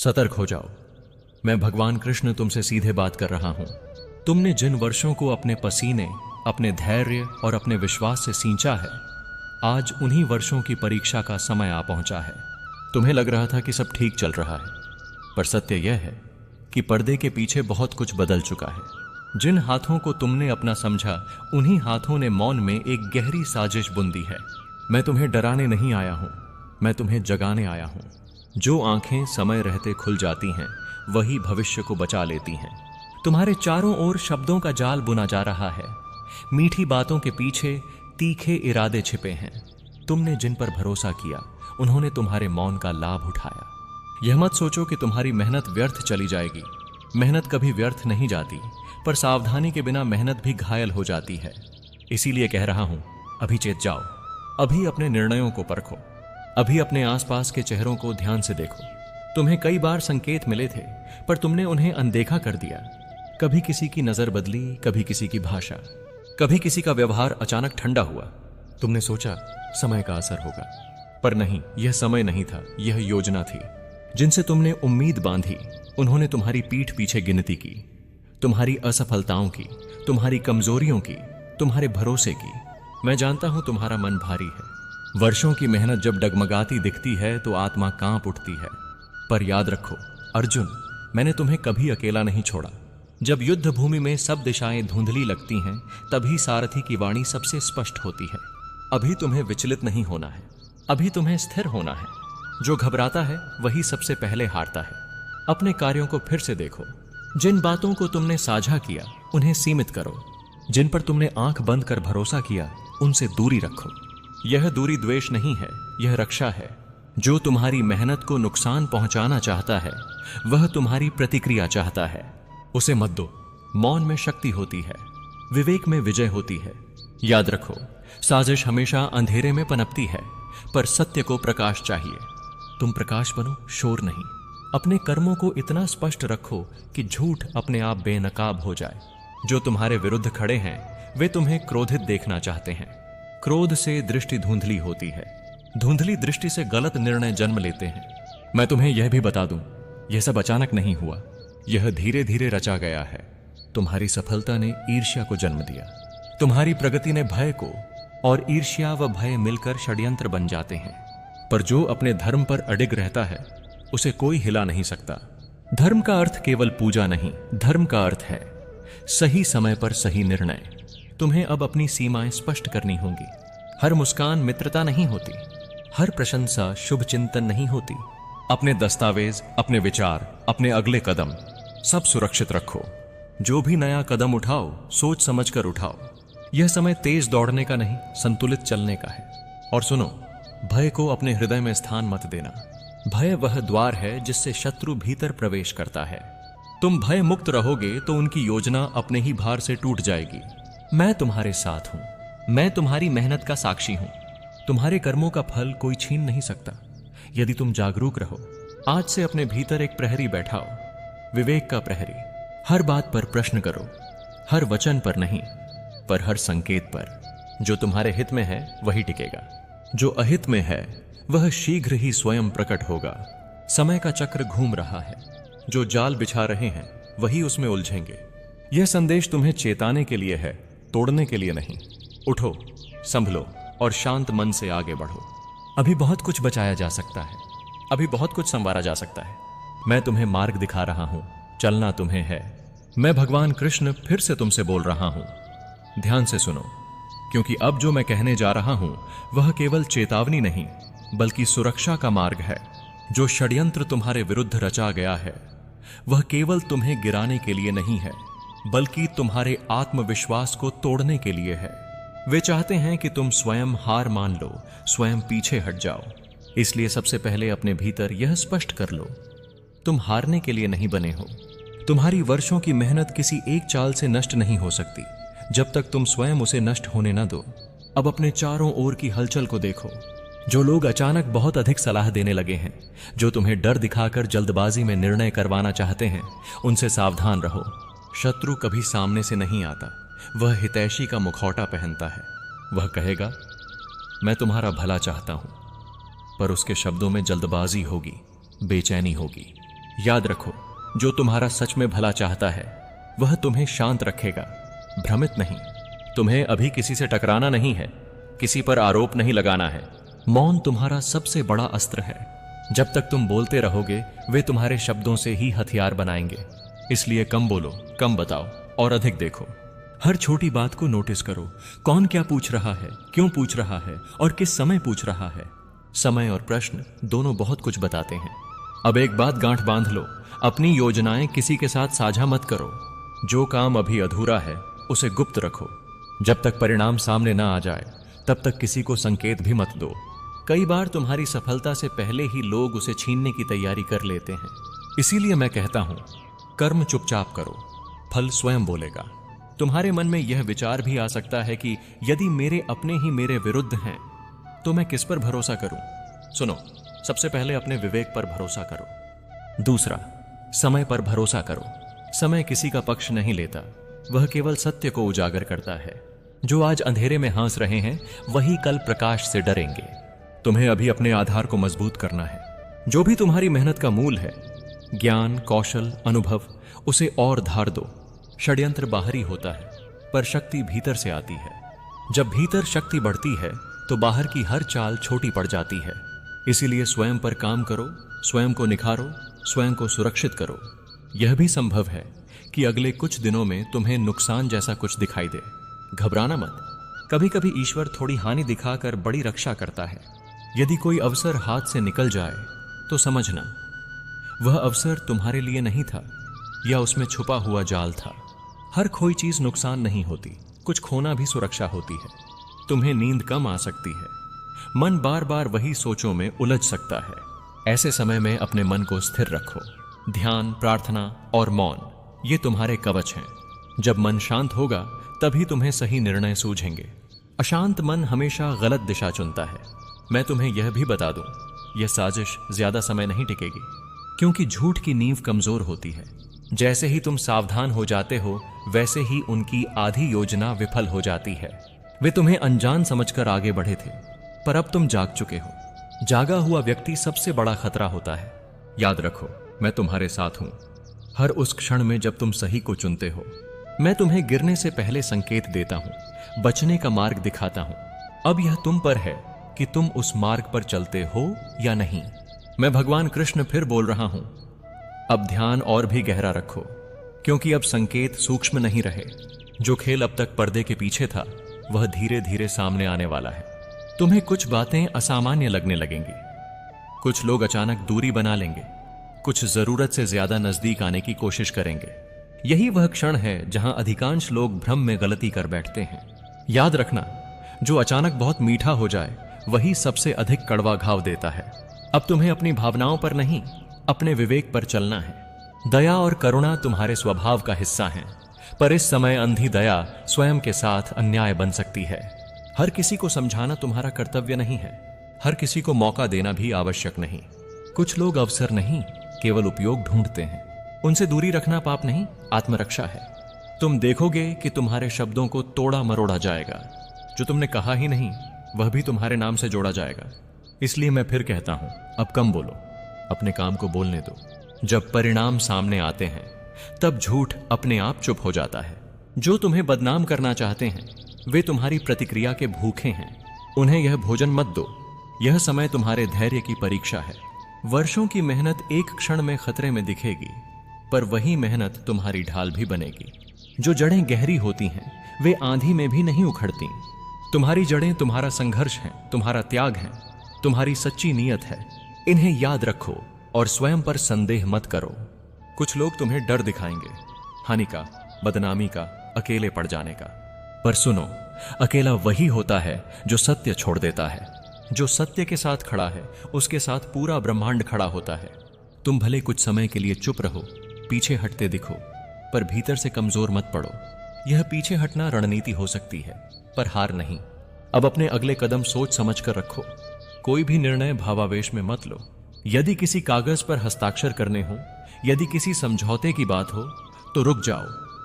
सतर्क हो जाओ। मैं भगवान कृष्ण तुमसे सीधे बात कर रहा हूं। तुमने जिन वर्षों को अपने पसीने, अपने धैर्य और अपने विश्वास से सींचा है, आज उन्हीं वर्षों की परीक्षा का समय आ पहुंचा है। तुम्हें लग रहा था कि सब ठीक चल रहा है, पर सत्य यह है कि पर्दे के पीछे बहुत कुछ बदल चुका है। जिन हाथों को तुमने अपना समझा, उन्हीं हाथों ने मौन में एक गहरी साजिश बुन दी है। मैं तुम्हें डराने नहीं आया हूं, मैं तुम्हें जगाने आया हूं। जो आंखें समय रहते खुल जाती हैं, वही भविष्य को बचा लेती हैं। तुम्हारे चारों ओर शब्दों का जाल बुना जा रहा है। मीठी बातों के पीछे तीखे इरादे छिपे हैं। तुमने जिन पर भरोसा किया, उन्होंने तुम्हारे मौन का लाभ उठाया। यह मत सोचो कि तुम्हारी मेहनत व्यर्थ चली जाएगी। मेहनत कभी व्यर्थ नहीं जाती, पर सावधानी के बिना मेहनत भी घायल हो जाती है। इसीलिए कह रहा हूं, अभी चेत जाओ। अभी अपने निर्णयों को परखो। अभी अपने आसपास के चेहरों को ध्यान से देखो। तुम्हें कई बार संकेत मिले थे, पर तुमने उन्हें अनदेखा कर दिया। कभी किसी की नजर बदली, कभी किसी की भाषा, कभी किसी का व्यवहार अचानक ठंडा हुआ। तुमने सोचा समय का असर होगा, पर नहीं, यह समय नहीं था, यह योजना थी। जिनसे तुमने उम्मीद बांधी, उन्होंने तुम्हारी पीठ पीछे गिनती की, तुम्हारी असफलताओं की, तुम्हारी कमजोरियों की, तुम्हारे भरोसे की। मैं जानता हूं तुम्हारा मन भारी है। वर्षों की मेहनत जब डगमगाती दिखती है तो आत्मा कांप उठती है। पर याद रखो अर्जुन, मैंने तुम्हें कभी अकेला नहीं छोड़ा। जब युद्ध भूमि में सब दिशाएं धुंधली लगती हैं, तभी सारथी की वाणी सबसे स्पष्ट होती है। अभी तुम्हें विचलित नहीं होना है, अभी तुम्हें स्थिर होना है। जो घबराता है वही सबसे पहले हारता है। अपने कार्यों को फिर से देखो। जिन बातों को तुमने साझा किया, उन्हें सीमित करो। जिन पर तुमने आंख बंद कर भरोसा किया, उनसे दूरी रखो। यह दूरी द्वेष नहीं है, यह रक्षा है। जो तुम्हारी मेहनत को नुकसान पहुंचाना चाहता है, वह तुम्हारी प्रतिक्रिया चाहता है। उसे मत दो। मौन में शक्ति होती है, विवेक में विजय होती है। याद रखो, साजिश हमेशा अंधेरे में पनपती है, पर सत्य को प्रकाश चाहिए। तुम प्रकाश बनो, शोर नहीं। अपने कर्मों को इतना स्पष्ट रखो कि झूठ अपने आप बेनकाब हो जाए। जो तुम्हारे विरुद्ध खड़े हैं, वे तुम्हें क्रोधित देखना चाहते हैं। क्रोध से दृष्टि धुंधली होती है। धुंधली दृष्टि से गलत निर्णय जन्म लेते हैं। मैं तुम्हें यह भी बता दूं, यह सब अचानक नहीं हुआ, यह धीरे धीरे रचा गया है। तुम्हारी सफलता ने ईर्ष्या को जन्म दिया, तुम्हारी प्रगति ने भय को, और ईर्ष्या व भय मिलकर षड्यंत्र बन जाते हैं। पर जो अपने धर्म पर अडिग रहता है, उसे कोई हिला नहीं सकता। धर्म का अर्थ केवल पूजा नहीं, धर्म का अर्थ है सही समय पर सही निर्णय। तुम्हें अब अपनी सीमाएं स्पष्ट करनी होंगी। हर मुस्कान मित्रता नहीं होती, हर प्रशंसा शुभ चिंतन नहीं होती। अपने दस्तावेज, अपने विचार, अपने अगले कदम सब सुरक्षित रखो। जो भी नया कदम उठाओ, सोच समझकर उठाओ। यह समय तेज दौड़ने का नहीं, संतुलित चलने का है। और सुनो, भय को अपने हृदय में स्थान मत देना। भय वह द्वार है जिससे शत्रु भीतर प्रवेश करता है। तुम भय मुक्त रहोगे तो उनकी योजना अपने ही भार से टूट जाएगी। मैं तुम्हारे साथ हूं, मैं तुम्हारी मेहनत का साक्षी हूं। तुम्हारे कर्मों का फल कोई छीन नहीं सकता, यदि तुम जागरूक रहो। आज से अपने भीतर एक प्रहरी बैठाओ, विवेक का प्रहरी। हर बात पर प्रश्न करो, हर वचन पर नहीं, पर हर संकेत पर। जो तुम्हारे हित में है वही टिकेगा, जो अहित में है वह शीघ्र ही स्वयं प्रकट होगा। समय का चक्र घूम रहा है, जो जाल बिछा रहे हैं वही उसमें उलझेंगे। यह संदेश तुम्हें चेताने के लिए है, तोड़ने के लिए नहीं। उठो, संभलो और शांत मन से आगे बढ़ो। अभी बहुत कुछ बचाया जा सकता है, अभी बहुत कुछ संवारा जा सकता है। मैं तुम्हें मार्ग दिखा रहा हूं, चलना तुम्हें है। मैं भगवान कृष्ण फिर से तुमसे बोल रहा हूं, ध्यान से सुनो, क्योंकि अब जो मैं कहने जा रहा हूं वह केवल चेतावनी नहीं, बल्कि सुरक्षा का मार्ग है। जो षड्यंत्र तुम्हारे विरुद्ध रचा गया है, वह केवल तुम्हें गिराने के लिए नहीं है, बल्कि तुम्हारे आत्मविश्वास को तोड़ने के लिए है। वे चाहते हैं कि तुम स्वयं हार मान लो, स्वयं पीछे हट जाओ। इसलिए सबसे पहले अपने भीतर यह स्पष्ट कर लो, तुम हारने के लिए नहीं बने हो। तुम्हारी वर्षों की मेहनत किसी एक चाल से नष्ट नहीं हो सकती, जब तक तुम स्वयं उसे नष्ट होने न दो। अब अपने चारों ओर की हलचल को देखो। जो लोग अचानक बहुत अधिक सलाह देने लगे हैं, जो तुम्हें डर दिखाकर जल्दबाजी में निर्णय करवाना चाहते हैं, उनसे सावधान रहो। शत्रु कभी सामने से नहीं आता, वह हितैषी का मुखौटा पहनता है। वह कहेगा, मैं तुम्हारा भला चाहता हूं, पर उसके शब्दों में जल्दबाजी होगी, बेचैनी होगी। याद रखो, जो तुम्हारा सच में भला चाहता है वह तुम्हें शांत रखेगा, भ्रमित नहीं। तुम्हें अभी किसी से टकराना नहीं है, किसी पर आरोप नहीं लगाना है। मौन तुम्हारा सबसे बड़ा अस्त्र है। जब तक तुम बोलते रहोगे वे तुम्हारे शब्दों से ही हथियार बनाएंगे। इसलिए कम बोलो, कम बताओ और अधिक देखो। हर छोटी बात को नोटिस करो। कौन क्या पूछ रहा है, क्यों पूछ रहा है और किस समय पूछ रहा है। समय और प्रश्न दोनों बहुत कुछ बताते हैं। अब एक बात गांठ बांध लो, अपनी योजनाएं किसी के साथ साझा मत करो। जो काम अभी अधूरा है उसे गुप्त रखो। जब तक परिणाम सामने ना आ जाए तब तक किसी को संकेत भी मत दो। कई बार तुम्हारी सफलता से पहले ही लोग उसे छीनने की तैयारी कर लेते हैं। इसीलिए मैं कहता हूं, कर्म चुपचाप करो, फल स्वयं बोलेगा। तुम्हारे मन में यह विचार भी आ सकता है कि यदि मेरे अपने ही मेरे विरुद्ध हैं तो मैं किस पर भरोसा करूं। सुनो, सबसे पहले अपने विवेक पर भरोसा करो। दूसरा, समय पर भरोसा करो। समय किसी का पक्ष नहीं लेता, वह केवल सत्य को उजागर करता है। जो आज अंधेरे में हंस रहे हैं वही कल प्रकाश से डरेंगे। तुम्हें अभी अपने आधार को मजबूत करना है। जो भी तुम्हारी मेहनत का मूल है, ज्ञान, कौशल, अनुभव, उसे और धार दो। षड्यंत्र बाहरी होता है पर शक्ति भीतर से आती है। जब भीतर शक्ति बढ़ती है तो बाहर की हर चाल छोटी पड़ जाती है। इसीलिए स्वयं पर काम करो, स्वयं को निखारो, स्वयं को सुरक्षित करो। यह भी संभव है कि अगले कुछ दिनों में तुम्हें नुकसान जैसा कुछ दिखाई दे। घबराना मत। कभी कभी ईश्वर थोड़ी हानि दिखाकर बड़ी रक्षा करता है। यदि कोई अवसर हाथ से निकल जाए तो समझना वह अवसर तुम्हारे लिए नहीं था या उसमें छुपा हुआ जाल था। हर खोई चीज नुकसान नहीं होती, कुछ खोना भी सुरक्षा होती है। तुम्हें नींद कम आ सकती है, मन बार बार वही सोचों में उलझ सकता है। ऐसे समय में अपने मन को स्थिर रखो। ध्यान, प्रार्थना और मौन ये तुम्हारे कवच हैं। जब मन शांत होगा तभी तुम्हें सही निर्णय सूझेंगे। अशांत मन हमेशा गलत दिशा चुनता है। मैं तुम्हें यह भी बता दूं, यह साजिश ज्यादा समय नहीं टिकेगी, क्योंकि झूठ की नींव कमजोर होती है। जैसे ही तुम सावधान हो जाते हो वैसे ही उनकी आधी योजना विफल हो जाती है। वे तुम्हें अनजान समझकर आगे बढ़े थे, पर अब तुम जाग चुके हो। जागा हुआ व्यक्ति सबसे बड़ा खतरा होता है। याद रखो, मैं तुम्हारे साथ हूं हर उस क्षण में जब तुम सही को चुनते हो। मैं तुम्हें गिरने से पहले संकेत देता हूं, बचने का मार्ग दिखाता हूं। अब यह तुम पर है कि तुम उस मार्ग पर चलते हो या नहीं। मैं भगवान कृष्ण फिर बोल रहा हूं, अब ध्यान और भी गहरा रखो, क्योंकि अब संकेत सूक्ष्म नहीं रहे। जो खेल अब तक पर्दे के पीछे था वह धीरे धीरे सामने आने वाला है। तुम्हें कुछ बातें असामान्य लगने लगेंगी। कुछ लोग अचानक दूरी बना लेंगे, कुछ जरूरत से ज्यादा नजदीक आने की कोशिश करेंगे। यही वह क्षण है जहां अधिकांश लोग भ्रम में गलती कर बैठते हैं। याद रखना, जो अचानक बहुत मीठा हो जाए वही सबसे अधिक कड़वा घाव देता है। अब तुम्हें अपनी भावनाओं पर नहीं, अपने विवेक पर चलना है। दया और करुणा तुम्हारे स्वभाव का हिस्सा हैं, पर इस समय अंधी दया स्वयं के साथ अन्याय बन सकती है। हर किसी को समझाना तुम्हारा कर्तव्य नहीं है, हर किसी को मौका देना भी आवश्यक नहीं। कुछ लोग अवसर नहीं, केवल उपयोग ढूंढते हैं। उनसे दूरी रखना पाप नहीं, आत्मरक्षा है। तुम देखोगे कि तुम्हारे शब्दों को तोड़ा मरोड़ा जाएगा। जो तुमने कहा ही नहीं वह भी तुम्हारे नाम से जोड़ा जाएगा। इसलिए मैं फिर कहता हूं, अब कम बोलो, अपने काम को बोलने दो। जब परिणाम सामने आते हैं तब झूठ अपने आप चुप हो जाता है। जो तुम्हें बदनाम करना चाहते हैं वे तुम्हारी प्रतिक्रिया के भूखे हैं। उन्हें यह भोजन मत दो। यह समय तुम्हारे धैर्य की परीक्षा है। वर्षों की मेहनत एक क्षण में खतरे में दिखेगी, पर वही मेहनत तुम्हारी ढाल भी बनेगी। जो जड़ें गहरी होती हैं वे आंधी में भी नहीं उखड़ती। तुम्हारी जड़ें तुम्हारा संघर्ष है, तुम्हारा त्याग है, तुम्हारी सच्ची नीयत है। इन्हें याद रखो और स्वयं पर संदेह मत करो। कुछ लोग तुम्हें डर दिखाएंगे, हानि का, बदनामी का, अकेले पड़ जाने का। पर सुनो, अकेला वही होता है जो सत्य छोड़ देता है। जो सत्य के साथ खड़ा है उसके साथ पूरा ब्रह्मांड खड़ा होता है। तुम भले कुछ समय के लिए चुप रहो, पीछे हटते दिखो, पर भीतर से कमजोर मत पड़ो। यह पीछे हटना रणनीति हो सकती है, पर हार नहीं। अब अपने अगले कदम सोच समझ कर रखो। कोई भी निर्णय भावावेश में मत लो। यदि किसी कागज पर हस्ताक्षर करने हो, यदि किसी समझौते की बात हो तो रुक जाओ,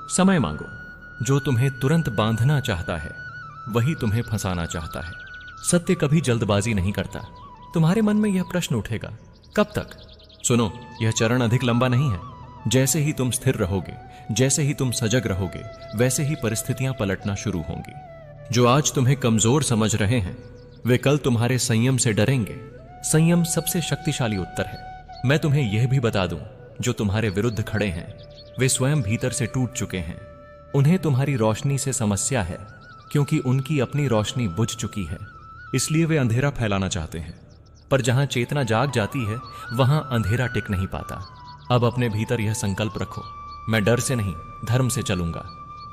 समय मांगो। जो तुम्हें तुरंत बांधना चाहता है वही तुम्हें फंसाना चाहता है। सत्य कभी जल्दबाजी नहीं करता। तुम्हारे मन में यह प्रश्न उठेगा, कब तक? सुनो, यह चरण अधिक लंबा नहीं है। जैसे ही तुम स्थिर रहोगे, जैसे ही तुम सजग रहोगे, वैसे ही परिस्थितियां पलटना शुरू होंगी। जो आज तुम्हें कमजोर समझ रहे हैं, वे कल तुम्हारे संयम से डरेंगे। संयम सबसे शक्तिशाली उत्तर है। मैं तुम्हें यह भी बता दूं, जो तुम्हारे विरुद्ध खड़े हैं, वे स्वयं भीतर से टूट चुके हैं। उन्हें तुम्हारी रोशनी से समस्या है, क्योंकि उनकी अपनी रोशनी बुझ चुकी है। इसलिए वे अंधेरा फैलाना चाहते हैं। पर जहां चेतना जाग जाती है, वहां अंधेरा टिक नहीं पाता। अब अपने भीतर यह संकल्प रखो, मैं डर से नहीं, धर्म से चलूंगा।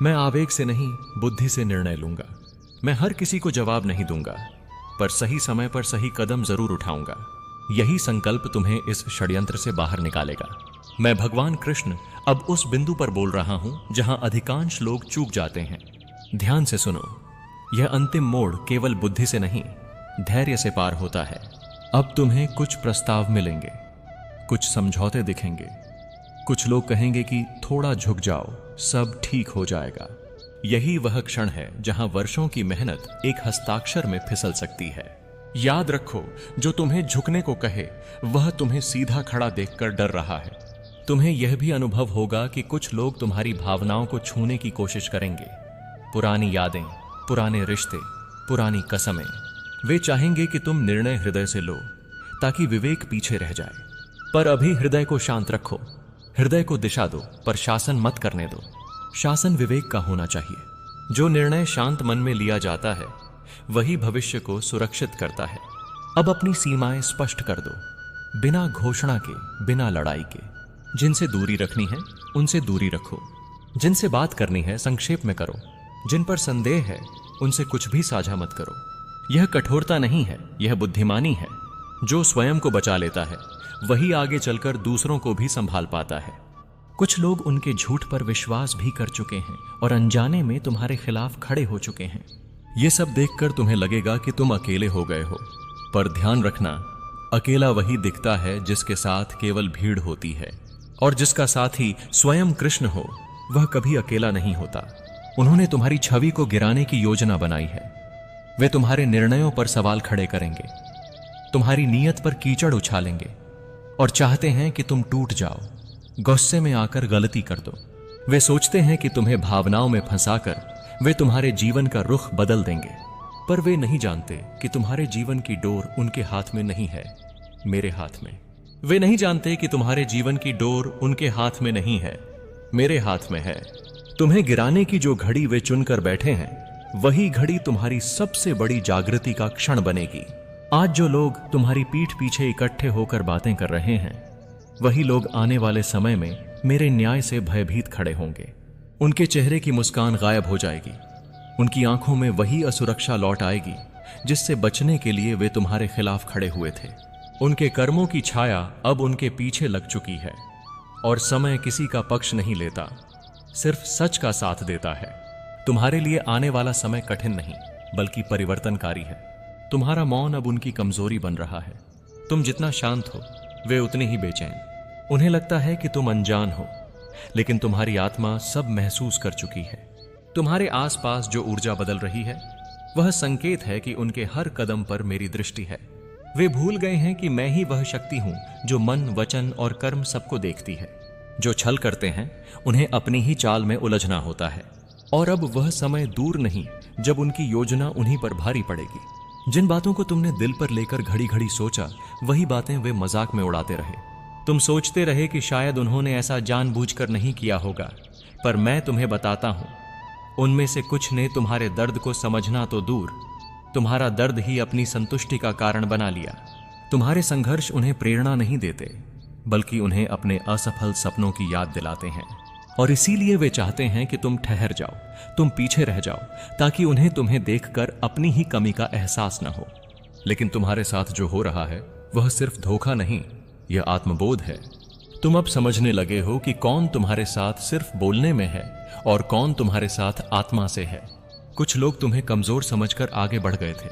मैं आवेग से नहीं, बुद्धि से निर्णय लूंगा। मैं हर किसी को जवाब नहीं दूंगा, पर सही समय पर सही कदम जरूर उठाऊंगा। यही संकल्प तुम्हें इस षड्यंत्र से बाहर निकालेगा। मैं भगवान कृष्ण अब उस बिंदु पर बोल रहा हूं जहां अधिकांश लोग चूक जाते हैं। ध्यान से सुनो, यह अंतिम मोड़ केवल बुद्धि से नहीं, धैर्य से पार होता है। अब तुम्हें कुछ प्रस्ताव मिलेंगे, कुछ समझौते दिखेंगे। कुछ लोग कहेंगे कि थोड़ा झुक जाओ, सब ठीक हो जाएगा। यही वह क्षण है जहां वर्षों की मेहनत एक हस्ताक्षर में फिसल सकती है। याद रखो, जो तुम्हें झुकने को कहे, वह तुम्हें सीधा खड़ा देखकर डर रहा है। तुम्हें यह भी अनुभव होगा कि कुछ लोग तुम्हारी भावनाओं को छूने की कोशिश करेंगे। पुरानी यादें, पुराने रिश्ते, पुरानी कसमें। वे चाहेंगे कि तुम निर्णय हृदय से लो, ताकि विवेक पीछे रह जाए। पर अभी हृदय को शांत रखो। हृदय को दिशा दो, पर शासन मत करने दो। शासन विवेक का होना चाहिए। जो निर्णय शांत मन में लिया जाता है, वही भविष्य को सुरक्षित करता है। अब अपनी सीमाएं स्पष्ट कर दो, बिना घोषणा के, बिना लड़ाई के। जिनसे दूरी रखनी है, उनसे दूरी रखो। जिनसे बात करनी है, संक्षेप में करो। जिन पर संदेह है, उनसे कुछ भी साझा मत करो। यह कठोरता नहीं है, यह बुद्धिमानी है। जो स्वयं को बचा लेता है, वही आगे चलकर दूसरों को भी संभाल पाता है। कुछ लोग उनके झूठ पर विश्वास भी कर चुके हैं और अनजाने में तुम्हारे खिलाफ खड़े हो चुके हैं। यह सब देखकर तुम्हें लगेगा कि तुम अकेले हो गए हो, पर ध्यान रखना, अकेला वही दिखता है जिसके साथ केवल भीड़ होती है, और जिसका साथी स्वयं कृष्ण हो, वह कभी अकेला नहीं होता। उन्होंने तुम्हारी छवि को गिराने की योजना बनाई है। वे तुम्हारे निर्णयों पर सवाल खड़े करेंगे, तुम्हारी नीयत पर कीचड़ उछालेंगे और चाहते हैं कि तुम टूट जाओ, गुस्से में आकर गलती कर दो। वे सोचते हैं कि तुम्हें भावनाओं में फंसाकर वे तुम्हारे जीवन का रुख बदल देंगे, पर वे नहीं जानते कि तुम्हारे जीवन की डोर उनके हाथ में नहीं है, मेरे हाथ में। वे नहीं जानते कि तुम्हारे जीवन की डोर उनके हाथ में नहीं है, मेरे हाथ में है। तुम्हें गिराने की जो घड़ी वे चुनकर बैठे हैं, वही घड़ी तुम्हारी सबसे बड़ी जागृति का क्षण बनेगी। आज जो लोग तुम्हारी पीठ पीछे इकट्ठे होकर बातें कर रहे हैं, वही लोग आने वाले समय में मेरे न्याय से भयभीत खड़े होंगे। उनके चेहरे की मुस्कान गायब हो जाएगी। उनकी आंखों में वही असुरक्षा लौट आएगी जिससे बचने के लिए वे तुम्हारे खिलाफ खड़े हुए थे। उनके कर्मों की छाया अब उनके पीछे लग चुकी है, और समय किसी का पक्ष नहीं लेता, सिर्फ सच का साथ देता है। तुम्हारे लिए आने वाला समय कठिन नहीं, बल्कि परिवर्तनकारी है। तुम्हारा मौन अब उनकी कमजोरी बन रहा है। तुम जितना शांत हो, वे उतने ही बेचैन। उन्हें लगता है कि तुम अनजान हो, लेकिन तुम्हारी आत्मा सब महसूस कर चुकी है। तुम्हारे आसपास जो ऊर्जा बदल रही है, वह संकेत है कि उनके हर कदम पर मेरी दृष्टि है। वे भूल गए हैं कि मैं ही वह शक्ति हूं जो मन, वचन और कर्म सबको देखती है। जो छल करते हैं, उन्हें अपनी ही चाल में उलझना होता है, और अब वह समय दूर नहीं जब उनकी योजना उन्हीं पर भारी पड़ेगी। जिन बातों को तुमने दिल पर लेकर घड़ी घड़ी सोचा, वही बातें वे मजाक में उड़ाते रहे। तुम सोचते रहे कि शायद उन्होंने ऐसा जानबूझकर नहीं किया होगा, पर मैं तुम्हें बताता हूं, उनमें से कुछ ने तुम्हारे दर्द को समझना तो दूर, तुम्हारा दर्द ही अपनी संतुष्टि का कारण बना लिया। तुम्हारे संघर्ष उन्हें प्रेरणा नहीं देते, बल्कि उन्हें अपने असफल सपनों की याद दिलाते हैं। और इसीलिए वे चाहते हैं कि तुम ठहर जाओ, तुम पीछे रह जाओ, ताकि उन्हें तुम्हें देखकर अपनी ही कमी का एहसास न हो। लेकिन तुम्हारे साथ जो हो रहा है, वह सिर्फ धोखा नहीं, यह आत्मबोध है। तुम अब समझने लगे हो कि कौन तुम्हारे साथ सिर्फ बोलने में है और कौन तुम्हारे साथ आत्मा से है। कुछ लोग तुम्हें कमजोर समझकर आगे बढ़ गए थे,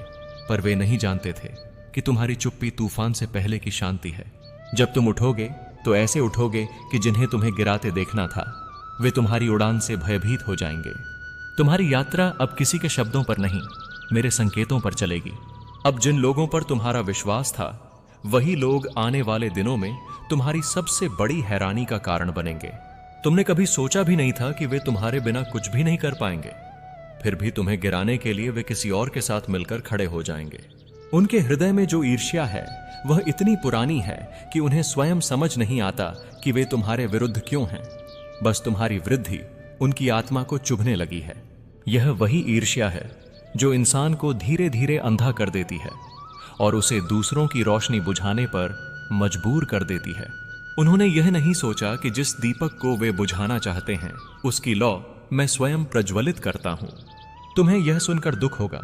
पर वे नहीं जानते थे कि तुम्हारी चुप्पी तूफान से पहले की शांति है। जब तुम उठोगे तो ऐसे उठोगे कि जिन्हें तुम्हें गिराते देखना था, वे तुम्हारी उड़ान से भयभीत हो जाएंगे। तुम्हारी यात्रा अब किसी के शब्दों पर नहीं, मेरे संकेतों पर चलेगी। अब जिन लोगों पर तुम्हारा विश्वास था, वही लोग आने वाले दिनों में तुम्हारी सबसे बड़ी हैरानी का कारण बनेंगे। तुमने कभी सोचा भी नहीं था कि वे तुम्हारे बिना कुछ भी नहीं कर पाएंगे, फिर भी तुम्हें गिराने के लिए वे किसी और के साथ मिलकर खड़े हो जाएंगे। उनके हृदय में जो ईर्ष्या है वह इतनी पुरानी है कि उन्हें स्वयं समझ नहीं आता कि वे तुम्हारे विरुद्ध क्यों हैं। बस तुम्हारी वृद्धि उनकी आत्मा को चुभने लगी है। यह वही ईर्ष्या है जो इंसान को धीरे धीरे अंधा कर देती है और उसे दूसरों की रोशनी बुझाने पर मजबूर कर देती है। उन्होंने यह नहीं सोचा कि जिस दीपक को वे बुझाना चाहते हैं उसकी लौ मैं स्वयं प्रज्वलित करता हूं। तुम्हें यह सुनकर दुख होगा,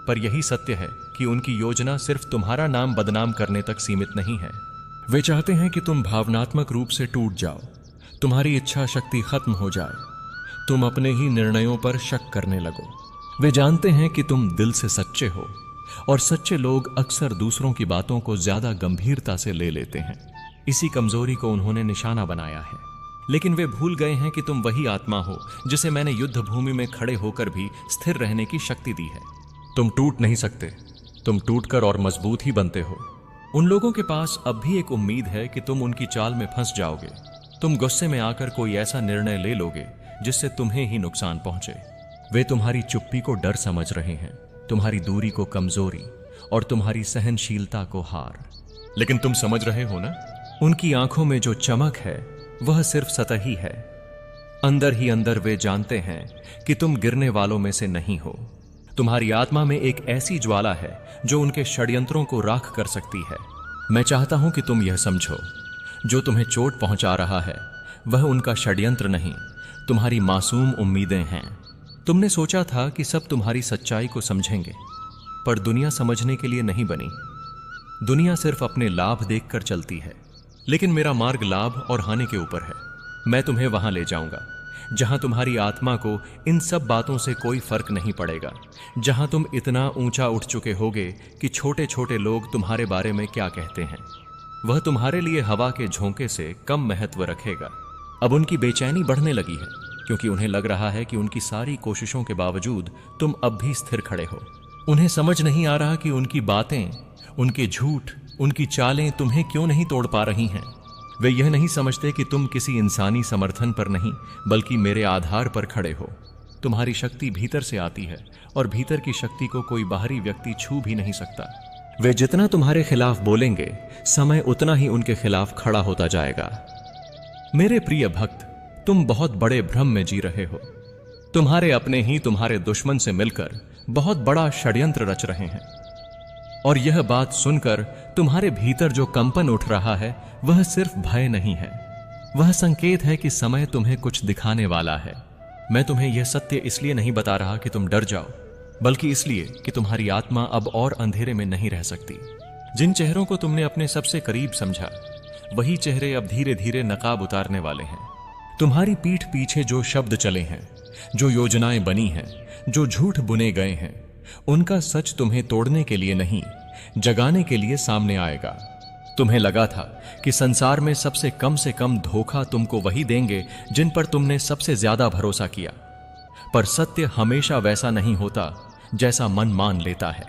पर यही सत्य है कि उनकी योजना सिर्फ तुम्हारा नाम बदनाम करने तक सीमित नहीं है। वे चाहते हैं कि तुम भावनात्मक रूप से टूट जाओ, तुम्हारी इच्छा शक्ति खत्म हो जाए, तुम अपने ही निर्णयों पर शक करने लगो। वे जानते हैं कि तुम दिल से सच्चे हो और सच्चे लोग अक्सर दूसरों की बातों को ज्यादा गंभीरता से ले लेते हैं। इसी कमजोरी को उन्होंने निशाना बनाया है। लेकिन वे भूल गए हैं कि तुम वही आत्मा हो जिसे मैंने युद्ध भूमि में खड़े होकर भी स्थिर रहने की शक्ति दी है। तुम टूट नहीं सकते, तुम टूटकर और मजबूत ही बनते हो। उन लोगों के पास अब भी एक उम्मीद है कि तुम उनकी चाल में फंस जाओगे। तुम गुस्से में आकर कोई ऐसा निर्णय ले लोगे जिससे तुम्हें ही नुकसान पहुंचे। वे तुम्हारी चुप्पी को डर समझ रहे हैं, तुम्हारी दूरी को कमजोरी और तुम्हारी सहनशीलता को हार। लेकिन तुम समझ रहे हो ना, उनकी आंखों में जो चमक है वह सिर्फ सतही है। अंदर ही अंदर वे जानते हैं कि तुम गिरने वालों में से नहीं हो। तुम्हारी आत्मा में एक ऐसी ज्वाला है जो उनके षड्यंत्रों को राख कर सकती है। मैं चाहता हूं कि तुम यह समझो, जो तुम्हें चोट पहुंचा रहा है वह उनका षड्यंत्र नहीं, तुम्हारी मासूम उम्मीदें हैं। तुमने सोचा था कि सब तुम्हारी सच्चाई को समझेंगे, पर दुनिया समझने के लिए नहीं बनी। दुनिया सिर्फ अपने लाभ देखकर चलती है, लेकिन मेरा मार्ग लाभ और हानि के ऊपर है। मैं तुम्हें वहां ले जाऊंगा जहां तुम्हारी आत्मा को इन सब बातों से कोई फर्क नहीं पड़ेगा, जहां तुम इतना ऊंचा उठ चुके होगे कि छोटे छोटे लोग तुम्हारे बारे में क्या कहते हैं वह तुम्हारे लिए हवा के झोंके से कम महत्व रखेगा। अब उनकी बेचैनी बढ़ने लगी है, क्योंकि उन्हें लग रहा है कि उनकी सारी कोशिशों के बावजूद तुम अब भी स्थिर खड़े हो। उन्हें समझ नहीं आ रहा कि उनकी बातें, उनके झूठ, उनकी चालें तुम्हें क्यों नहीं तोड़ पा रही हैं। वे यह नहीं समझते कि तुम किसी इंसानी समर्थन पर नहीं बल्कि मेरे आधार पर खड़े हो। तुम्हारी शक्ति भीतर से आती है और भीतर की शक्ति को कोई बाहरी व्यक्ति छू भी नहीं सकता। वे जितना तुम्हारे खिलाफ बोलेंगे, समय उतना ही उनके खिलाफ खड़ा होता जाएगा। मेरे प्रिय भक्त, तुम बहुत बड़े भ्रम में जी रहे हो। तुम्हारे अपने ही तुम्हारे दुश्मन से मिलकर बहुत बड़ा षड्यंत्र रच रहे हैं, और यह बात सुनकर तुम्हारे भीतर जो कंपन उठ रहा है वह सिर्फ भय नहीं है, वह संकेत है कि समय तुम्हें कुछ दिखाने वाला है। मैं तुम्हें यह सत्य इसलिए नहीं बता रहा कि तुम डर जाओ, बल्कि इसलिए कि तुम्हारी आत्मा अब और अंधेरे में नहीं रह सकती। जिन चेहरों को तुमने अपने सबसे करीब समझा, वही चेहरे अब धीरे धीरे नकाब उतारने वाले हैं। तुम्हारी पीठ पीछे जो शब्द चले हैं, जो योजनाएं बनी हैं, जो झूठ बुने गए हैं, उनका सच तुम्हें तोड़ने के लिए नहीं, जगाने के लिए सामने आएगा। तुम्हें लगा था कि संसार में सबसे कम धोखा तुमको वही देंगे जिन पर तुमने सबसे ज्यादा भरोसा किया, पर सत्य हमेशा वैसा नहीं होता जैसा मन मान लेता है।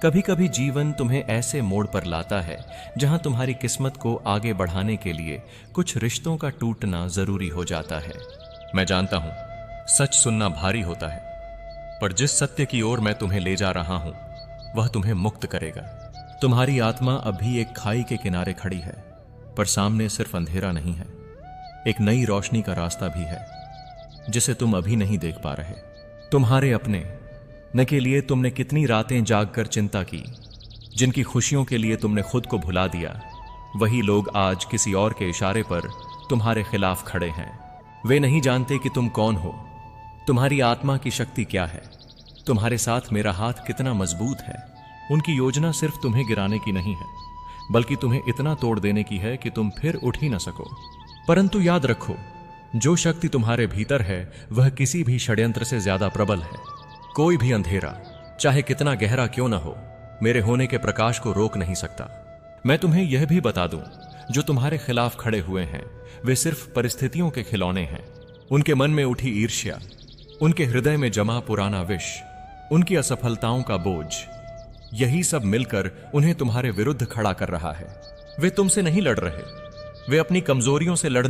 कभी कभी जीवन तुम्हें ऐसे मोड़ पर लाता है जहां तुम्हारी किस्मत को आगे बढ़ाने के लिए कुछ रिश्तों का टूटना जरूरी हो जाता है। मैं जानता हूं सच सुनना भारी होता है, पर जिस सत्य की ओर मैं तुम्हें ले जा रहा हूं वह तुम्हें मुक्त करेगा। तुम्हारी आत्मा अभी एक खाई के किनारे खड़ी है, पर सामने सिर्फ अंधेरा नहीं है, एक नई रोशनी का रास्ता भी है जिसे तुम अभी नहीं देख पा रहे। तुम्हारे अपने न के लिए तुमने कितनी रातें जागकर चिंता की, जिनकी खुशियों के लिए तुमने खुद को भुला दिया, वही लोग आज किसी और के इशारे पर तुम्हारे खिलाफ खड़े हैं। वे नहीं जानते कि तुम कौन हो, तुम्हारी आत्मा की शक्ति क्या है, तुम्हारे साथ मेरा हाथ कितना मजबूत है। उनकी योजना सिर्फ तुम्हें गिराने की नहीं है, बल्कि तुम्हें इतना तोड़ देने की है कि तुम फिर उठ ही न सको। परंतु याद रखो, जो शक्ति तुम्हारे भीतर है वह किसी भी षड्यंत्र से ज्यादा प्रबल है। कोई भी अंधेरा, चाहे कितना गहरा क्यों न हो, मेरे होने के प्रकाश को रोक नहीं सकता। मैं तुम्हें यह भी बता दूं, जो तुम्हारे खिलाफ खड़े हुए हैं वे सिर्फ परिस्थितियों के खिलौने हैं। उनके मन में उठी ईर्ष्या, उनके हृदय में जमा पुराना विष, उनकी असफलताओं का बोझ, यही सब मिलकर उन्हें तुम्हारे विरुद्ध खड़ा कर रहा है। वे तुमसे नहीं लड़ रहे, वे अपनी कमजोरियों से लड़ने